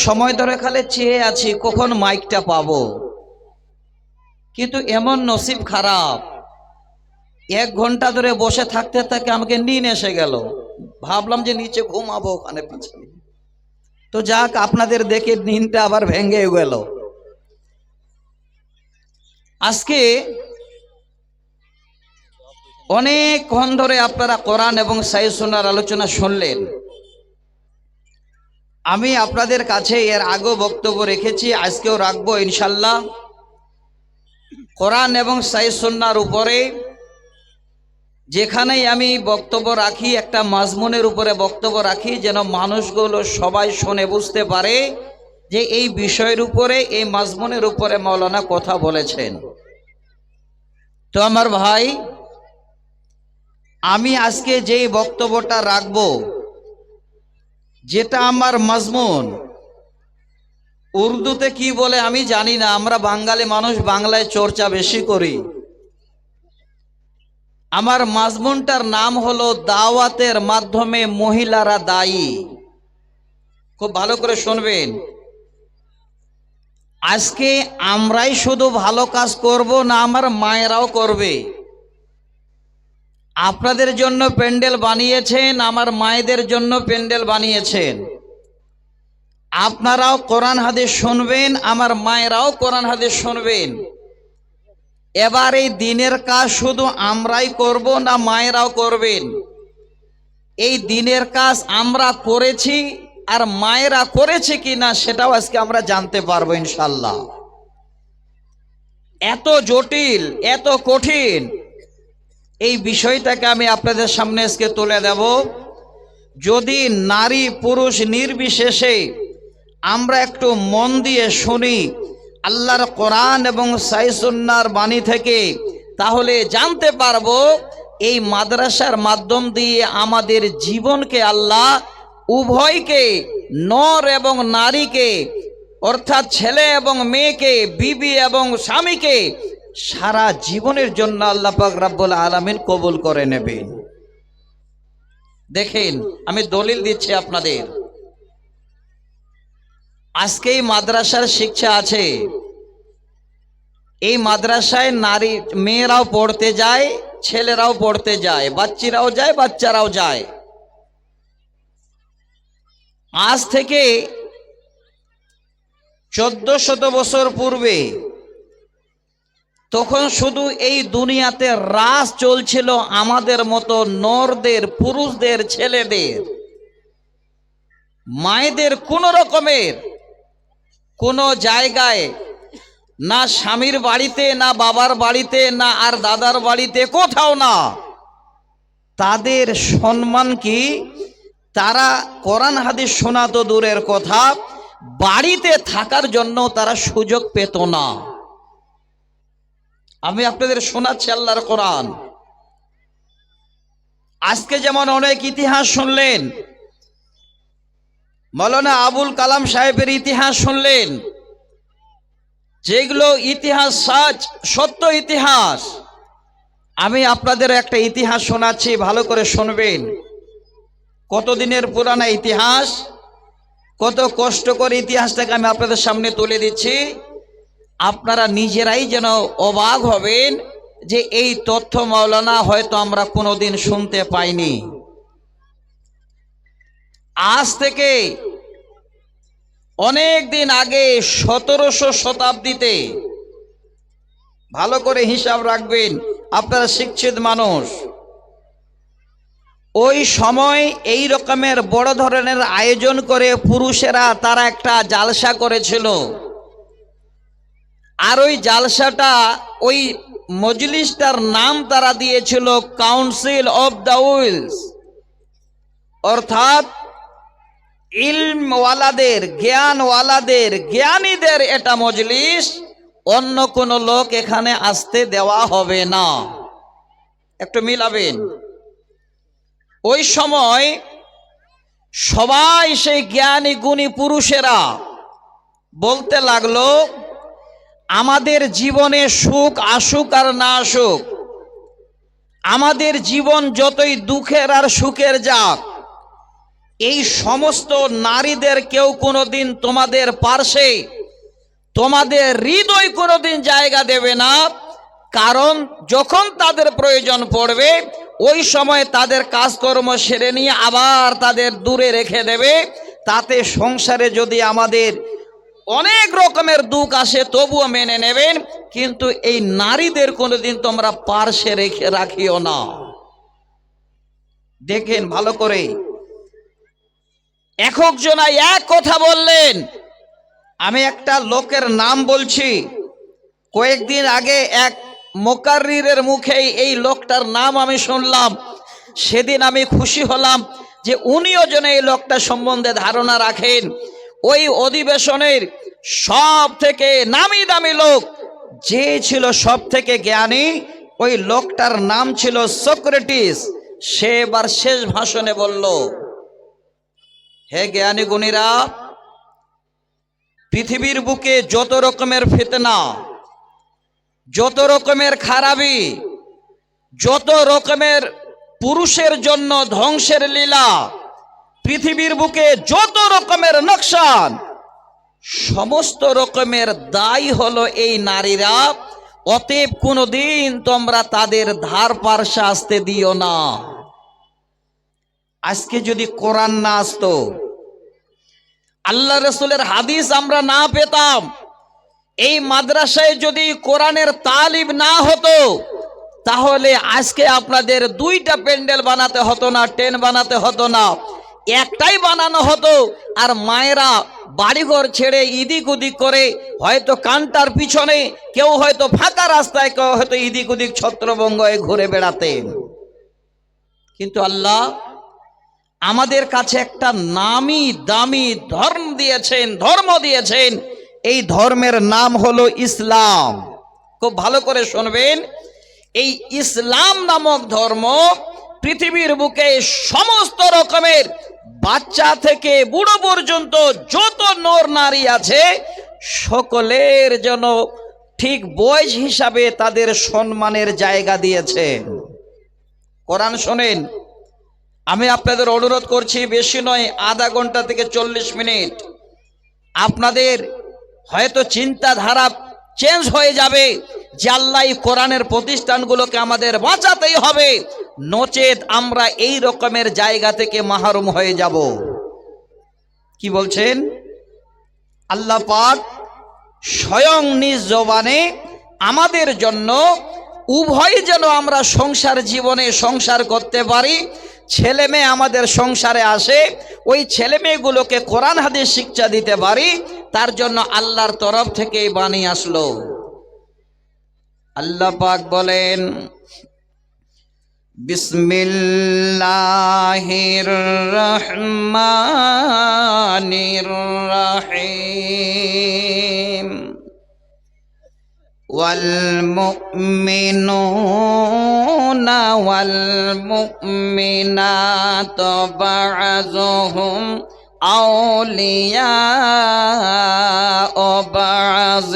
সময় ধরে খালি চেয়ে আছি কখন মাইকটা পাবো, কিন্তু এমন নসিব খারাপ 1 ঘন্টা ধরে বসে থাকতে থাকতে আমাকে নিন এসে গেল। ভাবলাম যে নিচে ঘুমাবো ওখানে পিছনে, তো যাক আপনাদের দেখে নিনটা আবার ভেঙে গেল। আজকে অনেকক্ষণ ধরে আপনারা কোরআন এবং সহিহ সুন্নাহর আলোচনা শুনলেন। আমি আপনাদের কাছে এর আগেও বক্তব্য রেখেছি, আজকেও রাখবো ইনশাল্লাহ। কোরআন এবং সহিহ সুন্নাহর উপরে যেখানেই আমি বক্তব্য রাখি একটা মাজমুনের উপরে বক্তব্য রাখি, যেন মানুষগুলো সবাই শুনে বুঝতে পারে যে এই বিষয়ের উপরে, এই মাজমুনের উপরে মাওলানা কথা বলেছেন। তো আমার ভাই, আমি আজকে যেই বক্তব্যটা রাখবো, যেটা আমার মাজমুন, উর্দুতে কি বলে আমি জানি না, আমরা বাঙালি মানুষ বাংলায় চর্চা বেশি করি। আমার মাজমুনটার নাম হলো দাওয়াতের মাধ্যমে মহিলারা দায়ী। খুব ভালো করে শুনবেন। আজকে আমরাই শুধু ভালো কাজ করব না, আমার মায়েরাও করবে। আপনাদের জন্য প্যান্ডেল বানিয়েছেন, আমার মায়েদের জন্য প্যান্ডেল বানিয়েছেন। আপনারাও কোরআন হাদিস শুনবেন, আমার মায়েরাও কোরআন হাদিস শুনবেন। এবার এই দিনের কাজ শুধু আমরাই করব না মায়েরাও করবেন? এই দিনের কাজ আমরা করেছি আর মায়েরা করেছে কিনা সেটাও আজকে আমরা জানতে পারবো ইনশাল্লাহ। এত জটিল, এত কঠিন এই বিষয়টাকে আমি আপনাদের সামনে আজকে তুলে দেব। যদি নারী পুরুষ নির্বিশেষে আমরা একটু মন দিয়ে শুনি আল্লাহর কোরআন এবং সহিহ সুন্নাহর বাণী থেকে, তাহলে জানতে পারবো এই মাদ্রাসার মাধ্যম দিয়ে আমাদের জীবনকে আল্লাহ উভয়কে, নর এবং নারীকে, অর্থাৎ ছেলে এবং মেয়েকে, বিবি এবং স্বামীকে সারা জীবনের জন্য আল্লাহ পাক রব্বুল আলামিন কবুল করে নেবেন। দেখেন, আমি দলিল দিচ্ছি আপনাদের। আজকে এই মাদ্রাসার শিক্ষা আছে, এই মাদ্রাসায় নারী মেয়েরাও পড়তে যায়, ছেলেরাও পড়তে যায়, বাচ্চারাও যায়, বাচ্চারাও যায়। আজ থেকে 1400 বছর পূর্বে, তখন শুধু এই দুনিয়াতে রাজ চলছিল আমাদের মতো নরদের, পুরুষদের, ছেলেদের। মায়েদের কোনো রকমের কোনো জায়গায়, না স্বামীর বাড়িতে, না বাবার বাড়িতে, না আর দাদার বাড়িতে, কোথাও না। তাদের সম্মান কি, তারা কোরআন হাদিস শোনা তো দূরের কথা, বাড়িতে থাকার জন্য তারা সুযোগ পেত না। আমি আপনাদের শোনাচ্ছি আল্লাহর কোরআন। আজকে যেমন অনেক ইতিহাস শুনলেন, মাওলানা আবুল কালাম সাহেবের ইতিহাস শুনলেন, যেগুলো ইতিহাস সত্য ইতিহাস। আমি আপনাদের একটা ইতিহাস শোনাচ্ছি, ভালো করে শুনবেন। কতদিনের পুরানা ইতিহাস, কত কষ্ট করে ইতিহাসটাকে আমি আপনাদের সামনে তুলে দিচ্ছি। আপনারা নিজেরাই যেন অবাক হবেন যে এই তথ্য মাওলানা হয়তো আমরা কোনোদিন শুনতে পাইনি। আজ থেকে অনেক দিন আগে 1700 শতাব্দীতে, ভালো করে হিসাব রাখবেন, আপনারা শিক্ষিত মানুষ, ওই সময় এই রকমের বড় ধরনের আয়োজন করে পুরুষেরা তারা একটা জালসা করেছিল। আর ওই জালসাটা, ওই মজলিসটার নাম তারা দিয়েছিল কাউন্সিল অফ দ্য উইলস, অর্থাৎ ইলমওয়ালাদের, জ্ঞানওয়ালাদের, জ্ঞানীদের এটা মজলিস, অন্য কোন লোক এখানে আসতে দেওয়া হবে না। একটু মিলাবেন। ওই সময় সবাই সেই জ্ঞানী গুণী পুরুষেরা বলতে লাগলো, আমাদের জীবনে সুখ আসুক আর না আসুক, আমাদের জীবন যতই দুঃখের আর সুখের যাক, এই সমস্ত নারীদের কেউ কোনোদিন তোমাদের পার্শ্বে, তোমাদের হৃদয় কোনোদিন জায়গা দেবে না। কারণ যখন তাদের প্রয়োজন পড়বে ওই সময় তাদের কাজকর্ম সেরে নিয়ে আবার তাদের দূরে রেখে দেবে। তাতে সংসারে যদি আমাদের অনেক রকমের দুঃখ আসে তবুও মেনে নেবেন, কিন্তু এই নারীদের কোনোদিন তোমরা পার্শ্বে রেখে রাখিও না। দেখেন ভালো করে, একক জনা এক কথা বললেন। আমি একটা লোকের নাম বলছি, কয়েকদিন আগে এক মোকাররিরের মুখেই এই লোকটার নাম আমি শুনলাম। সেদিন আমি খুশি হলাম যে উনিও যেন এই লোকটা সম্বন্ধে ধারণা রাখেন। ওই অধিবেশনের সব থেকে নামি দামি লোক যে ছিল, সব থেকে জ্ঞানী, ওই লোকটার নাম ছিল সক্রেটিস। সে এবার শেষ ভাষণে বলল, হে জ্ঞানী গুণীরা, পৃথিবীর বুকে যত রকমের ফিতনা, যত রকমের খারাপি, যত রকমের পুরুষের জন্য ধ্বংসের লীলা, পৃথিবীর বুকে যত রকমের নোকসান, সমস্ত রকমের দায়ী হলো এই নারীরা। অতএব কোনোদিন তোমরা তাদের ধার পার্শ্বে আসতে দিও না। আজকে যদি কোরআন না আসতো, আল্লাহ রসুলের হাদিস আমরা না পেতাম, এই মাদ্রাসায় যদি কোরআনের তালিম না হতো, তাহলে আজকে আপনাদের দুইটা প্যান্ডেল বানাতে হতো না, টেন বানাতে হতো না, একটাই বানানো হতো। আর মায়েরা বাড়িঘর ছেড়ে ইদিক উদিক করে, হয়তো কান্টার পিছনে, কেউ হয়তো ফাঁকা রাস্তায়, কেউ হয়তো ইদিক উদিক ছত্রভঙ্গ হয়ে ঘুরে বেড়াতেন। কিন্তু আল্লাহ আমাদের কাছে একটা নামি দামি ধর্ম দিয়েছেন। এই ধর্মের নাম হলো ইসলাম। খুব ভালো করে শুনবেন, এই ইসলাম নামক ধর্ম পৃথিবীর বুকে সমস্ত রকমের বাচ্চা থেকে বুড়ো পর্যন্ত যত নর নারী আছে, সকলের জন্য ঠিক বয়স হিসাবে তাদের সম্মানের জায়গা দিয়েছেন। কোরআন শোনেন, আমি আপনাদের অনুরোধ করছি, বেশি নয়, আধা ঘন্টা থেকে 40 মিনিট। আপনাদের হয়তো চিন্তাধারা চেঞ্জ হয়ে যাবে যে আল্লাহ কোরআনের প্রতিষ্ঠানগুলোকে আমাদের বাঁচাতেই হবে, নচেত আমরা এই রকমের জায়গা থেকে মাহরুম হয়ে যাব। কি বলছেন? আল্লাহ পাক স্বয়ং নিজ জবানে আমাদের জন্য উভয় যেন আমরা সংসার জীবনে সংসার করতে পারি, ছেলে মেয়ে আমাদের সংসারে আসে, ওই ছেলে মেয়েগুলোকে কোরআন হাদিস শিক্ষা দিতে পারি, তার জন্য আল্লাহর তরফ থেকে বাণী আসলো। আল্লাহ পাক বলেন, বিসমিল্লাহির রহমানির রহিম। والمؤمنون والمؤمنات بعضهم أولياء بعض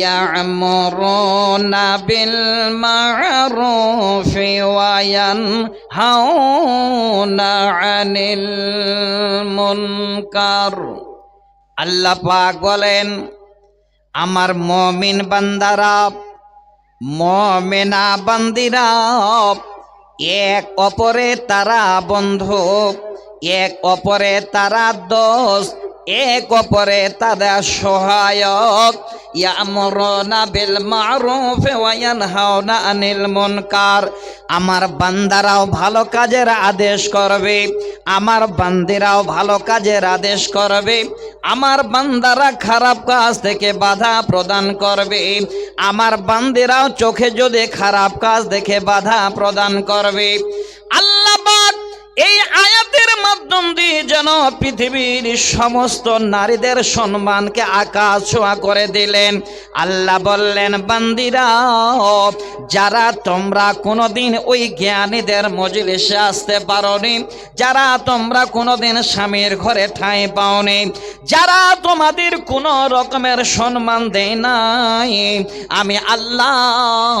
يأمرون بالمعروف وينهون عن المنكر। আল্লাহ পাক বলেন, আমার মুমিন বান্দারা, মুমিনা বান্দিরা এক অপরে তারা বন্ধু, এক অপরে তারা দোস্ত, এক অপরে তারা সহায়ক। ইয়ামুরুনা বিল মারুফ ওয়া ইয়ানহাউনা আনিল মুনকার। আমার বান্দারাও ভালো কাজের আদেশ করবে, আমার বান্দিরাও ভালো কাজের আদেশ করবে। আমার বান্দারা খারাপ কাজ থেকে বাধা প্রদান করবে, আমার বান্দিরাও চোখে যদি খারাপ কাজ দেখে বাধা প্রদান করবে। আল্লাহ পাক এই আয়াতের মাধ্যম দিয়ে যেন পৃথিবীর সমস্ত নারীদের সম্মানকে আকাশ ছোঁয়া করে দিলেন। আল্লাহ বললেন, বান্দিরা, যারা তোমরা কোনোদিন ওই জ্ঞানীদের মজলিসে আসতে পারোনি, যারা তোমরা কোনোদিন স্বামীর ঘরে ঠাঁই পাওনি, যারা তোমাদের কোনো রকমের সম্মান দেয় নাই, আমি আল্লাহ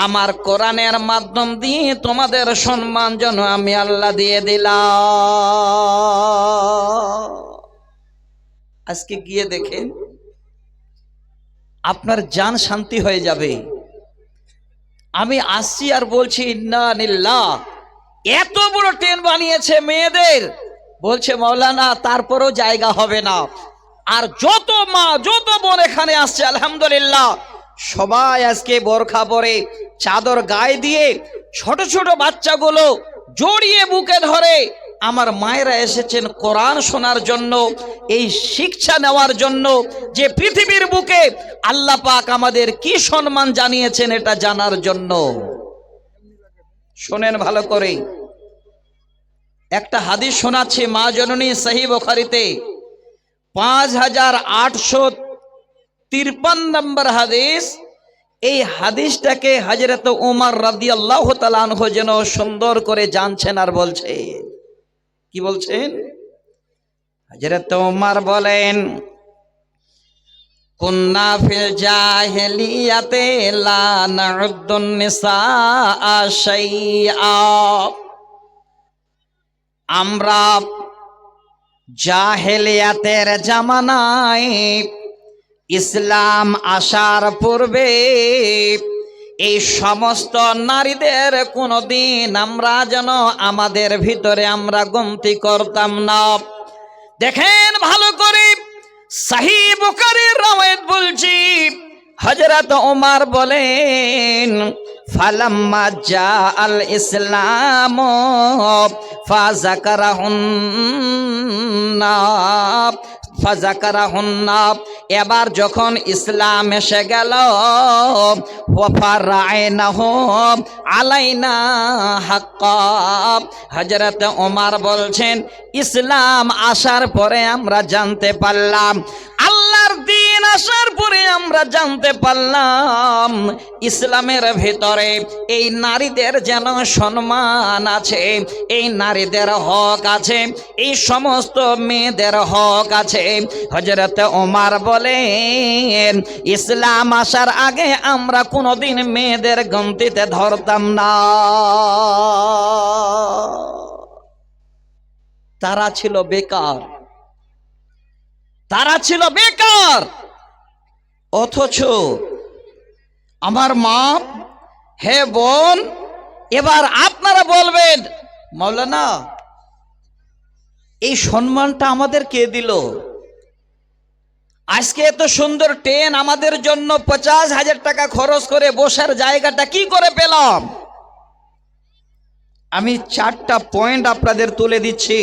আমার কোরআনের মাধ্যম দিয়ে তোমাদের সম্মান যেন আমি আল্লাহ দিয়ে দিলাম। আজকে গিয়ে দেখেন আপনার জান শান্তি হয়ে যাবে। আমি আসছি আর বলছি ইন্না লিল্লাহ, এত বড় ট্রেন বানিয়েছে মেয়েদের, বলছে মাওলানা তারপরও জায়গা হবে না। আর যত মা যত বোন এখানে আসছে আলহামদুলিল্লাহ, সবাই আজকে বোরখা পরে চাদর গায়ে দিয়ে ছোট ছোট বাচ্চাগুলো জড়িয়ে বুকে ধরে আমার মায়েরা এসেছেন কোরআন শোনার জন্য, এই শিক্ষা নেওয়ার জন্য যে পৃথিবীর বুকে আল্লাহ পাক আমাদের কি সম্মান জানিয়েছেন এটা জানার জন্য। শোনেন ভালো করে, একটা হাদিস শোনাচ্ছি মা জননী সহিহ বুখারীতে 5853 নম্বর হাদিস। এই হাদিসটাকে হযরত ওমর রাদিয়াল্লাহু তাআলা আনহু যেন সুন্দর করে জানছেন আর বলছে। কি বলছেন? হযরত ওমর বলেন, কুন্না ফিল জাহিলিয়াতে লা নাউদ্দুন নিসা শাইআ, আমরা জাহেলিয়াতের জামানায় ইসলাম আসার পূর্বে এই সমস্ত নারীদের কোনোদিন আমরা যেন আমাদের ভিতরে আমরা গন্তি করতাম না। দেখেন ভালো করে, সহিহ বুখারীর রওয়ায়াত বলছি, হযরত ওমর বলেন, ফালাম্মা জাআল ইসলাম ফাযাকারাহুন্না, এবার যখন ইসলাম এসে গেল, ওয়াফারাইনাহু আলাইনা হাক্কা, হযরত ওমর বলছেন ইসলাম আসার পরে আমরা জানতে পারলাম, আল্লাহর দ্বীন আসার পরে আমরা জানতে পারলাম ইসলামের ভিতরে এই নারীদের যেন সম্মান আছে, এই নারীদের হক আছে, এই সমস্ত মেয়েদের হক আছে। হযরত ওমর বলেন ইসলাম আসার আগে আমরা কোনোদিন মেয়েদের গন্তিতে ধরতাম না। তারা ছিল বেকার, তারা ছিল বেকার। অথচ আমার মা, হে বোন, এবার আপনারা বলবেন মাওলানা এই সম্মানটা আমাদের কে দিল? আজকে এত সুন্দর ট্রেন আমাদের জন্য 50,000 টাকা খরচ করে বসার জায়গাটা কি করে পেলাম? আমি 4টা পয়েন্ট আপনাদের তুলে দিচ্ছি।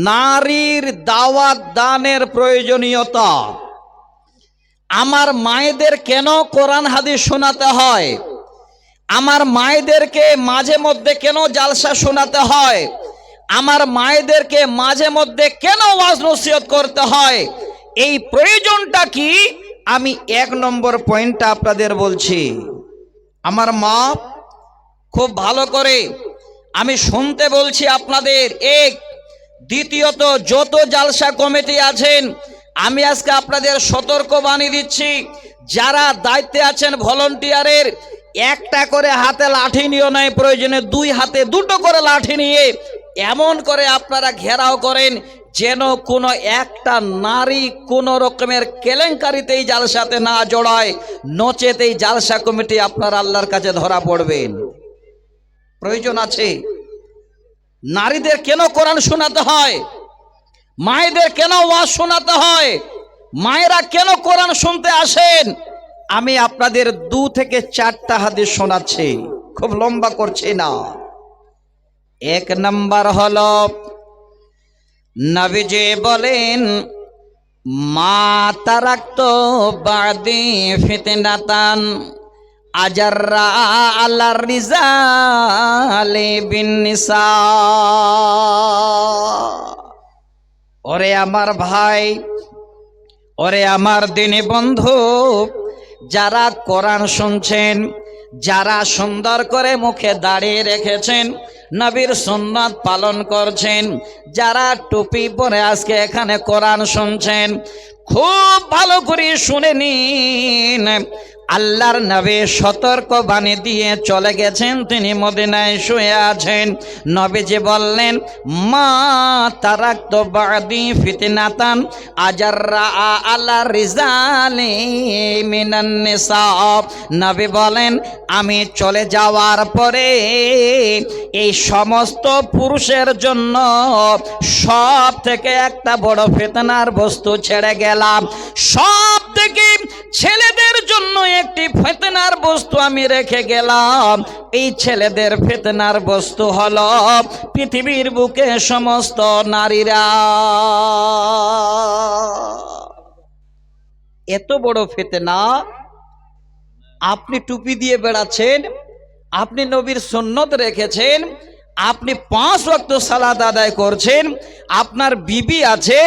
নারীর দাওয়াত দানের প্রয়োজনীয়তা, আমার মায়েদের কেন কোরআন হাদিস শোনাতে হয়, আমার মায়েদেরকে মাঝে মধ্যে কেন জালসা শোনাতে হয়, আমার মায়েদেরকে মাঝে মধ্যে কেন ওয়াজ নসিহত করতে হয়, এই প্রয়োজনটা কি, আমি 1 নম্বর পয়েন্টটা আপনাদের বলছি। আমার মা খুব ভালো করে আমি শুনতে বলছি আপনাদের। এক, দ্বিতীয়ত যত জালসা কমিটি আছেন আমি আজকে আপনাদের সতর্ক বাণী দিচ্ছি, যারা দায়িত্বে আছেন ভলান্টিয়ারের, একটা করে হাতে লাঠি নিও নাই, প্রয়োজনে 2 হাতে 2টো করে লাঠি নিয়ে এমন করে আপনারা ঘেরাও করেন যেন কোনো একটা নারী কোনো রকমের কেলেঙ্কারিতেই জালসাতে না জড়ায়, নচেত এই জালসা কমিটি আপনার আল্লাহর কাছে ধরা পড়বেন। প্রয়োজন আছে। নারীদের কেন কোরআন শোনাতে হয়, মায়েদের কেন ওয়াজ শোনাতে হয়, মায়েরা কেন কোরআন শুনতে আসেন, আমি আপনাদের 2 থেকে 4টা হাদিস শোনাচ্ছি, খুব লম্বা করছি না। 1 নাম্বার হলো নবীজি বলেন, মা তারাকতু বাদি ফিতনাতান আজাররা আলার রিজালি বিন নিসা। ওরে আমার ভাই, ওরে আমার দিনী বন্ধু, যারা কোরআন শুনছেন, যারা সুন্দর করে মুখে দাঁড়িয়ে রেখেছেন, নবীর সুন্নাত পালন করছেন, যারা টুপি পরে আজকে এখানে কোরআন শুনছেন, খুব ভালো করে শুনে নিন। আল্লাহর নবী সতর্ক বাণী দিয়ে চলে গেছেন, তিনি মদিনায় শুয়ে আছেন। নবীজি বললেন, মা তারাকতু বাদি ফিতনাতান আজাররা আলা রিজালি মিনান নিসা। নবী বলেন, আমি চলে যাওয়ার পরে এই সমস্ত পুরুষের জন্য সব থেকে একটা বড় ফিতনার বস্তু ছেড়ে গেলাম। সব থেকে ছেলেদের জন্য একটি ফিতনার বস্তু আমি রেখে গেলাম। এই ছেলেদের ফিতনার বস্তু হলো পৃথিবীর বুকে সমস্ত নারীরা। এত বড় ফিতনা। আপনি টুপি দিয়ে বেড়াচ্ছেন, আপনি নবীর সুন্নত রেখেছেন, আপনি 5 ওয়াক্ত সালাত আদায় করছেন, আপনার বিবি আছে,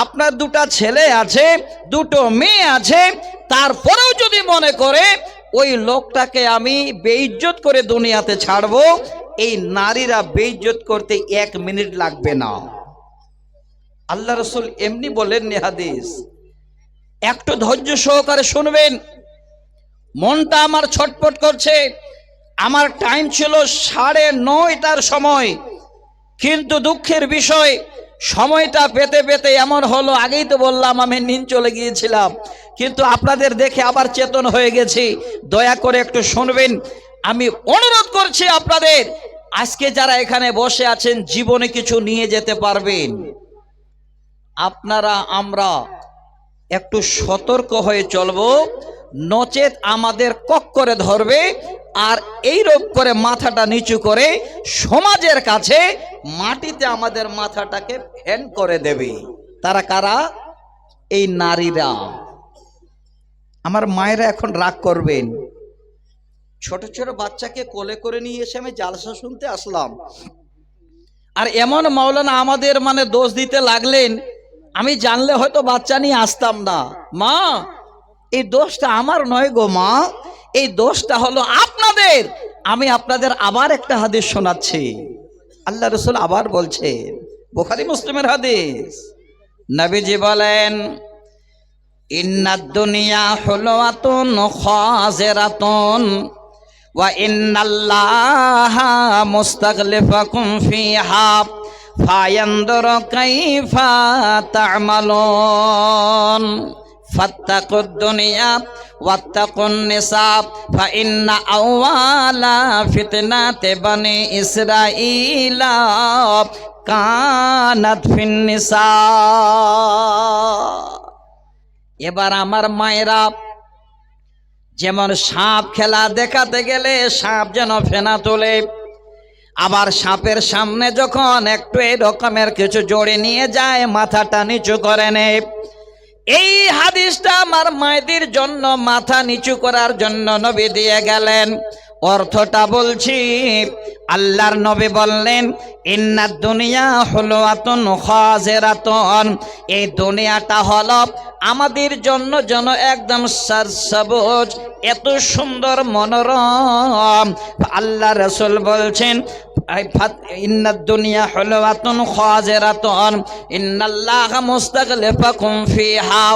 আপনার 2টা ছেলে আছে, 2টো মেয়ে আছে, তারপরেও যদি মনে করে ওই লোকটাকে আমি বেইজ্জত করে দুনিয়াতে ছাড়বো, এই নারীরা বেইজ্জত করতে 1 মিনিট লাগবে না। আল্লাহ রাসূল এমনি বলেননি হাদিস। একটু ধৈর্য সহকারে শুনবেন। মনটা আমার ছটফট করছে। আমার টাইম ছিল 9:30টার সময়, কিন্তু দুঃখের বিষয় সময়টা পেতে পেতে এমন হলো, আগেই তো বললাম আমি নিন চলে গিয়েছিলাম, কিন্তু আপনাদের দেখে আবার চেতন হয়ে গেছি। দয়া করে একটু শুনবেন। আমি অনুরোধ করছি আপনাদের, আজকে যারা এখানে বসে আছেন জীবনে কিছু নিয়ে যেতে পারবেন, আপনারা আমরা একটু সতর্ক হয়ে চলবো, নচেত আমাদের কক করে ধরবে আর এইরূপ করে মাথাটা নিচু করে সমাজের কাছে মাটিতে আমাদের মাথাটাকে ফ্যান করে দেবে। তারা কারা? এই নারীরা। আমার মায়েরা এখন রাগ করবেন। ছোট ছোট বাচ্চাকে কোলে করে নিয়ে এসে আমি জালসা শুনতে আসলাম, আর এমন মাওলানা আমাদের দোষ দিতে লাগলেন, আমি জানলে হয়তো বাচ্চা নিয়ে আসতাম না। মা, এই দোষটা আমার নয় গো মা, এই দোষটা হলো আপনাদের। আমি আপনাদের আবার একটা হাদিস শোনাচ্ছি। আল্লাহ রাসূল আবার বলছেন, বুখারী মুসলিমের হাদিস। নবীজি বলেন, ইন্নাদ দুনিয়া হুলওয়াতুন খাজিরাতুন ওয়া ইন্নাল্লাহা মুস্তাগলিফাকুম ফিহা ফায়ানদুরু কাইফা তা'মালুন ফাত্তাকুদ দুনিয়া ওয়াত্তাকুন নিসা ফাইন্না আওয়ালা ফিতনাতি বানি ইসরাঈলা কানাত ফিন নিসা। এবার আমার মায়েরা, যেমন সাপ খেলা দেখাতে গেলে সাপ যেন ফেনা তোলে, আবার সাপের সামনে যখন একটু এই রকমের কিছু জড়ে নিয়ে যায় মাথাটা নিচু করে নেয়। এই হাদিসটা আমার মায়েদের জন্য মাথা নিচু করার জন্য নবী দিয়ে গেলেন। অর্থটা বলছি, আল্লাহর নবী বললেন, ইন্নাদ দুনিয়া হুলওয়াতুন খাজিরাতুন, এই দুনিয়াটা হলো আমাদের জন্য যেন একদম সবুজ, এত সুন্দর মনোরম। আল্লাহ রাসূল বলছেন, ইন্নাদ দুনিয়া হুলওয়াতুন খাজিরাতুন ইন্নাল্লাহা মুস্তাগলিফাকুম ফিহা।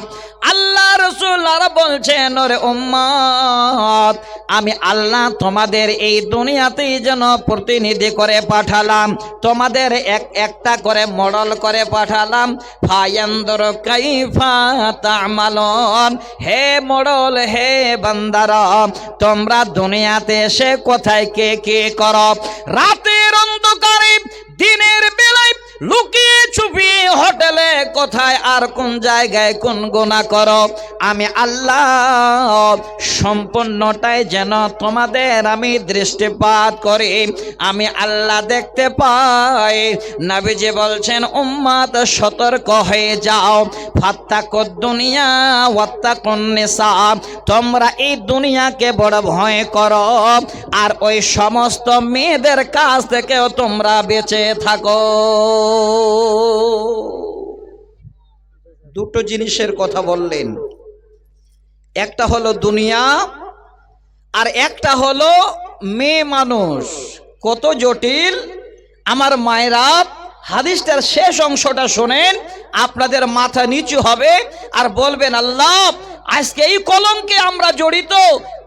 আল্লাহ রাসূল আর বলছেন, ওরে উম্মত, আমি আল্লাহ তোমাদের এই দুনিয়াতেই যেন প্রতিনিধি করে পাঠালাম, তোমাদের একটা করে মডেল করে পাঠালাম। ফায়ানদুরু কাইফা তা'মালুন, হে মডেল, হে বান্দারা, তোমরা দুনিয়াতে এসে কোথায় কে কে করো, রাতের অন্ধকারে, দিনের বেলায়, লুকিয়ে চুপিয়ে, হোটেলে, কোথায় আর কোন জায়গায় কোন গুনাহ করো, আমি আল্লাহ সম্পূর্ণটাই যেন তোমাদের আমি দৃষ্টিপাত করি, আমি আল্লাহ দেখতে পাই। নবীজি বলছেন, উম্মত সতর্ক হয়ে যাও, ফাত্তাকুদ দুনিয়া ওয়াত্তাকুন নিসা, তোমরা এই দুনিয়াকে বড় ভয় করো আর ওই সমস্ত মেয়েদের কাছ থেকেও তোমরা বেঁচে থাকো। দুটো জিনিসের কথা বললেন, একটা হলো দুনিয়া আর একটা হলো মেয়ে মানুষ। কত জটিল। আমার মায়েরা, হাদিসটার শেষ অংশটা শোনেন, আপনাদের মাথা নিচু হবে আর বলবেন, আল্লাহ আজকে এই কলঙ্কে আমরা জড়িত,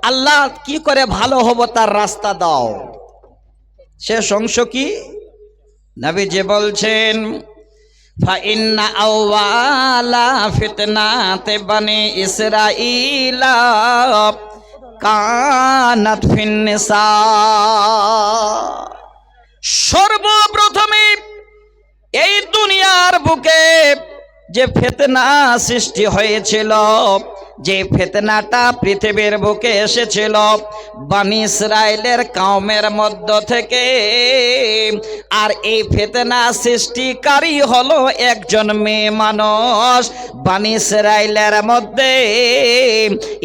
আল্লাহ কি করে ভালো হব তার রাস্তা দাও। শেষ অংশ কি? নবীজি বলছেন, ফাইন্না আউয়ালা ফিতনাতে বানি ইসরাঈলা কানাত ফিন নিসা। সর্বপ্রথমে এই দুনিয়ার বুকে যে ফিতনা সৃষ্টি হয়েছিল, যে ফিতনাটা পৃথিবীর বুকে এসেছিল বনি ইসরাইলের কওমের মধ্য থেকে, আর এই ফিতনা সৃষ্টিকারী হলো একজন মেয়ে মানুষ। বনি ইসরাইলের মধ্যে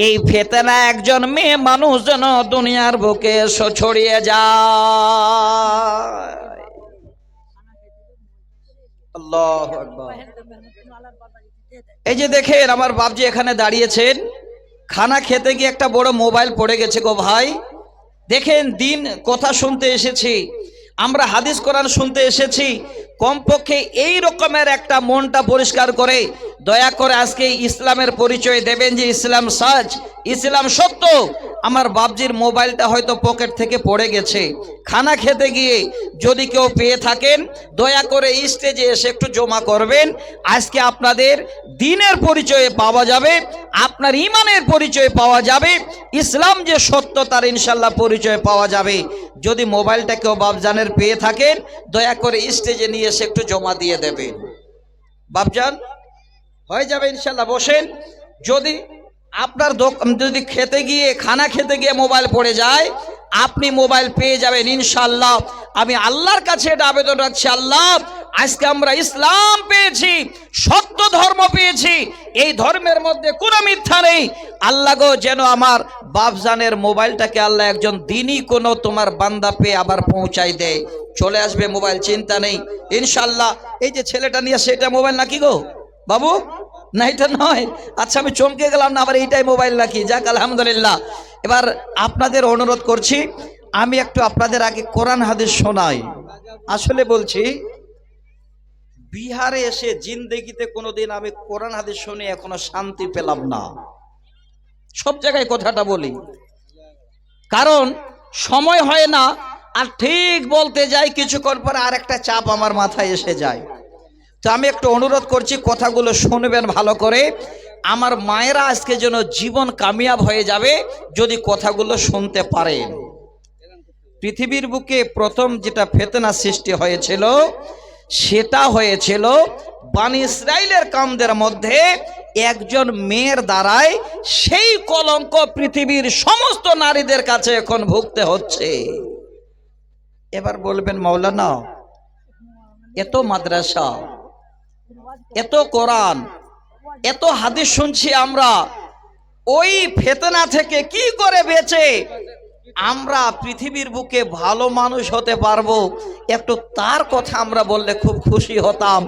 এই ফিতনা একজন মেয়ে মানুষ যেন দুনিয়ার বুকে ছড়িয়ে যায়। আল্লাহু আকবার। এই যে দেখেন আমার বাপজি এখানে দাঁড়িয়েছেন, খানা খেতে গিয়ে একটা বড় মোবাইল পড়ে গেছে গো ভাই। দেখেন দিন কথা শুনতে এসেছি আমরা, হাদিস কোরআন শুনতে এসেছি, কমপক্ষে এই রকমের একটা মনটা পরিষ্কার করে দয়া করে আজকে ইসলামের পরিচয় দেবেন যে ইসলাম সচ, ইসলাম সত্য। আমার বাপজির মোবাইলটা হয়তো পকেট থেকে পড়ে গেছে, খানা খেতে গিয়ে যদি কেউ পেয়ে থাকেন দয়া করে স্টেজে এসে একটু জমা করবেন। আজকে আপনাদের দ্বীনের পরিচয় পাওয়া যাবে, আপনার ঈমানের পরিচয় পাওয়া যাবে, ইসলাম যে সত্য তার ইনশাল্লাহ পরিচয় পাওয়া যাবে। যদি মোবাইলটা কেউ বাপজানের পেয়ে থাকেন দয়া করে স্টেজে নিয়ে এসে একটু জমা দিয়ে দেবেন। বাপজান হয়ে যাবে ইনশাল্লাহ, বসেন। যদি আপনার যদি খেতে গিয়ে খানা খেতে গিয়ে মোবাইল পড়ে যায়, আপনি মোবাইল পেয়ে যাবেন ইনশাল্লাহ। আমি আল্লাহর কাছে এটা আবেদন রাখছি, আল্লাহ আজকে আমরা ইসলাম পেয়েছি, সত্য ধর্ম পেয়েছি, এই ধর্মের মধ্যে কোনো মিথ্যা নেই। আল্লাহ গো যেন আমার বাপজানের মোবাইলটাকে আল্লাহ একজন দিনই কোনো তোমার বান্দা পেয়ে আবার পৌঁছাই দেয়। চলে আসবে মোবাইল, চিন্তা নেই ইনশাল্লাহ। এই যে ছেলেটা নিয়ে সেটা মোবাইল নাকি গো বাবু? না এটা নয়, আচ্ছা আমি চমকে গেলাম না, আবার এইটাই মোবাইল নাকি? যাক আলহামদুলিল্লাহ। এবার আপনাদের অনুরোধ করছি, আমি একটু আপনাদের আগে কোরআন হাদিস শোনাই। আসলে বলছি, বিহারে এসে জিন্দেগিতে কোনোদিন আমি কোরআন হাদিস শুনে এখনো শান্তি পেলাম না। সব জায়গায় কথাটা বলি, কারণ সময় হয় না, আর ঠিক বলতে যাই কিছুক্ষণ পর আর একটা চাপ আমার মাথায় এসে যায়। তো আমি একটু অনুরোধ করছি, কথাগুলো শুনবেন ভালো করে। আমার মায়েরা আজকে যেন জীবন কামিয়াব হয়ে যাবে যদি কথাগুলো শুনতে পারেন। পৃথিবীর বুকে প্রথম যেটা ফিতনা সৃষ্টি হয়েছিল সেটা হয়েছিল বনি ইসরাইলের কওমদের মধ্যে একজন মেয়ের দ্বারাই। সেই কলঙ্ক পৃথিবীর সমস্ত নারীদের কাছে এখন ভুগতে হচ্ছে। এবার বলবেন মাওলানা এত মাদ্রাসা, এত কোরআন, এত হাদিস শুনছি আমরা, ওই ফিতনা থেকে কি করে বেঁচে আমরা পৃথিবীর বুকে ভালো মানুষ হতে পারবো, একটু তার কথা আমরা বললে খুব খুশি হতাম।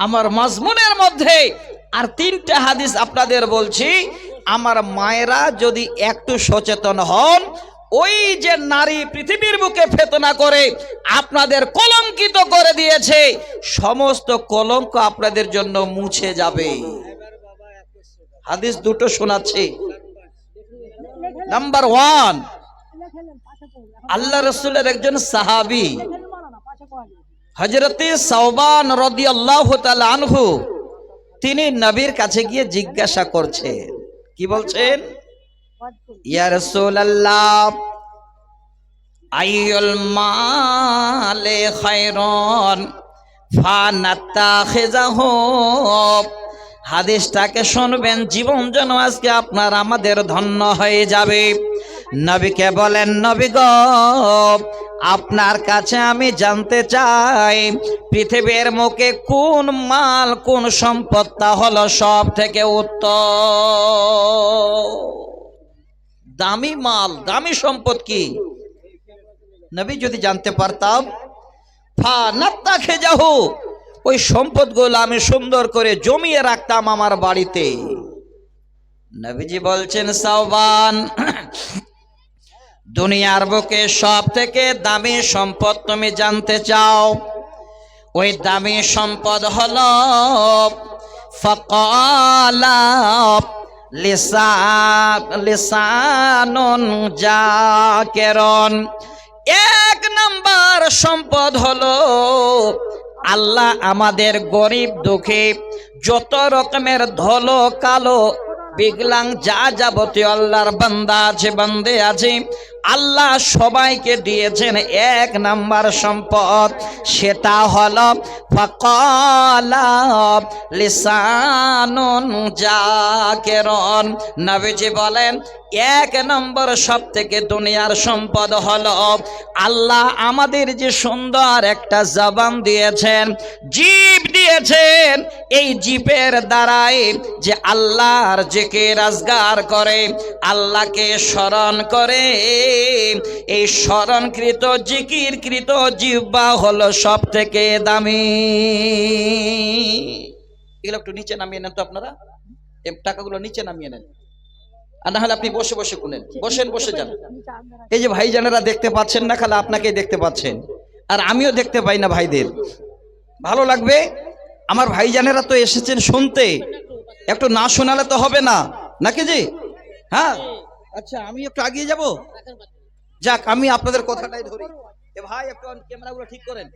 আমার মাজমুনের মধ্যে আর 3টা হাদিস আপনাদের বলছি। আমার মায়েরা যদি একটু সচেতন হন, ওই যে নারী পৃথিবীর বুকে ফিতনা করে আপনাদের কলঙ্কিত করে দিয়েছে, সমস্ত কলঙ্ক আপনাদের জন্য মুছে যাবে। হাদিস 2টো শোনাচ্ছি। নাম্বার 1, আল্লাহ রাসূলের একজন সাহাবী হযরত সাওবান রাদিয়াল্লাহু তাআলা আনহু, তিনি নবীর কাছে গিয়ে জিজ্ঞাসা করছেন, কি বলছেন? ইয়া রাসূলুল্লাহ আইয়ুল মালে খায়রুন ফানাত্তাখিযাহু। হাদিসটাকে শুনবেন, জীবন যেন আজকে আপনার আমাদের ধন্য হয়ে যাবে। নবীকে বলেন, নবী গো আপনার কাছে আমি জানতে চাই পৃথিবীর মুখে কোন মাল, কোন সম্পদটা হলো সব থেকে উত্তম, দামি মাল, দামি সম্পদ কি? নবী যদি জানতে পারতাম, ফানাত্তাখিযাহু, ওই সম্পদগুলো আমি সুন্দর করে জমিয়ে রাখতাম আমার বাড়িতে। নবীজি বলছেন, সাওবান দুনিয়ার বুকে সব থেকে দামি সম্পদ তুমি জানতে চাও, ওই দামি সম্পদ হলো ফাকালা লিসানুন জাকিরুন। এক নাম্বার সম্পদ হলো আল্লাহ আমাদের গরিব দুঃখী যত রকমের ধলো কালো বিগলাং যা যাবতীয় আল্লাহর বান্দা আছে বান্দে আছে আল্লাহ সবাইকে দিয়েছেন এক নাম্বার সম্পদ, সেটা হলো ফাকালা লিসানুন জাকিরুন। নবীজি বলেন এক নম্বর সব থেকে দুনিয়ার সম্পদ হলো আল্লাহ আমাদের যে সুন্দর একটা জবান দিয়েছেন, জিভ দিয়েছেন, এই জিভের দ্বারাই যে আল্লাহর জিকির আজগার করে, আল্লাহকে স্মরণ করে, এই স্মরণকৃত জিকিরকৃত জিহ্বা হলো সব থেকে দামি। এগুলো একটু নিচে নামিয়ে নেন তো আপনারা, এই টাকাগুলো নিচে নামিয়ে নেন, আর না হলে আপনি বসে বসে কুনেন, বসেন, বসে যান। এই যে ভাইজানেরা দেখতে পাচ্ছেন না, খালি আপনাকেই দেখতে পাচ্ছেন, আর আমিও দেখতে পাই না ভাইদের। ভালো লাগবে, আমার ভাইজানেরা তো এসেছেন শুনতে, একটু না শোনালে তো হবে না, নাকি জি? হ্যাঁ, আচ্ছা আমি একটু আগিয়ে যাব। যাক, আমি আপনাদের কথাটাই ধরি। এ ভাই একটু ক্যামেরাগুলো ঠিক করেন।